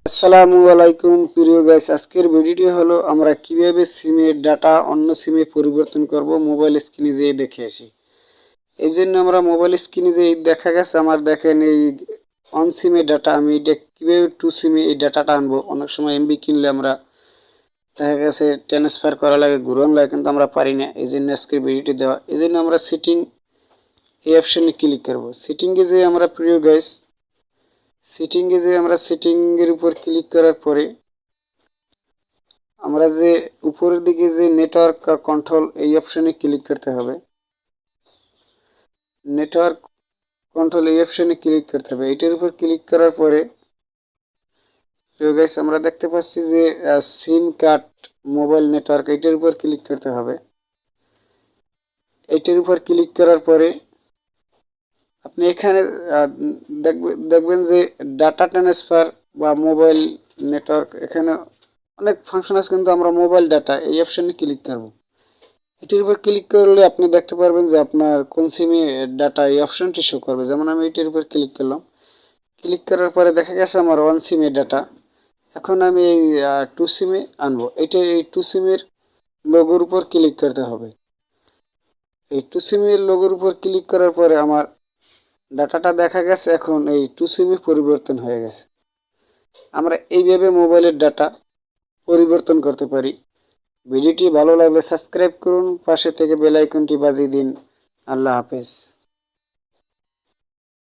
আসসালামু আলাইকুম প্রিয় গাইস, আজকের ভিডিওটি হলো আমরা কিভাবে সিমের ডাটা অন্য সিমে পরিবর্তন করব মোবাইল স্ক্রিনে যেয়ে দেখে আসি। এই জন্য আমরা মোবাইল স্ক্রিনে যেয়ে দেখা গেছে আমার দেখেন এই অন সিমে ডাটা, আমি এটা কিভাবে টু সিমে এই ডাটাটা আনবো। অনেক সময় এমবি কিনলে আমরা দেখা গেছে ট্রান্সফার করা লাগে, ঘুরান লাগে, কিন্তু আমরা পারি না। এই জন্য আজকের ভিডিওটি দেওয়া। এই জন্য আমরা সেটিং এই অপশনে ক্লিক করবো। সেটিংয়ে যে আমরা প্রিয় গাইস সেটিংয়ের উপর ক্লিক করার পরে আমরা যে উপরের দিকে যে নেটওয়ার্ক কন্ট্রোল এই অপশনে ক্লিক করতে হবে। নেটওয়ার্ক কন্ট্রোল এই অপশনে ক্লিক করতে হবে। এটার উপর ক্লিক করার পরে গাইস আমরা দেখতে পাচ্ছি যে সিম কার্ড মোবাইল নেটওয়ার্ক, এটার উপর ক্লিক করতে হবে। এটার উপর ক্লিক করার পরে আপনি এখানে দেখবেন যে ডাটা ট্রান্সফার বা মোবাইল নেটওয়ার্ক, এখানে অনেক ফাংশন আছে, কিন্তু আমরা মোবাইল ডাটা এই অপশনে ক্লিক করব। এটির উপর ক্লিক করলে আপনি দেখতে পারবেন যে আপনার কোন সিমে ডাটা এই অপশনটি শো করবে। যেমন আমি এটির উপর ক্লিক করলাম। ক্লিক করার পরে দেখা গেছে আমার ওয়ান সিমে ডাটা। এখন আমি এই টু সিমে আনবো। এই টু সিমের লোগোর উপর ক্লিক করতে হবে। এই টু সিমের লোগোর উপর ক্লিক করার পরে আমার ডাটাটা দেখা গেছে এখন এই টু সিমে পরিবর্তন হয়ে গেছে। আমরা এইভাবে মোবাইলের ডাটা পরিবর্তন করতে পারি। ভিডিওটি ভালো লাগলে সাবস্ক্রাইব করুন, পাশে থেকে বেল আইকনটি বাজিয়ে দিন। আল্লাহ হাফেজ।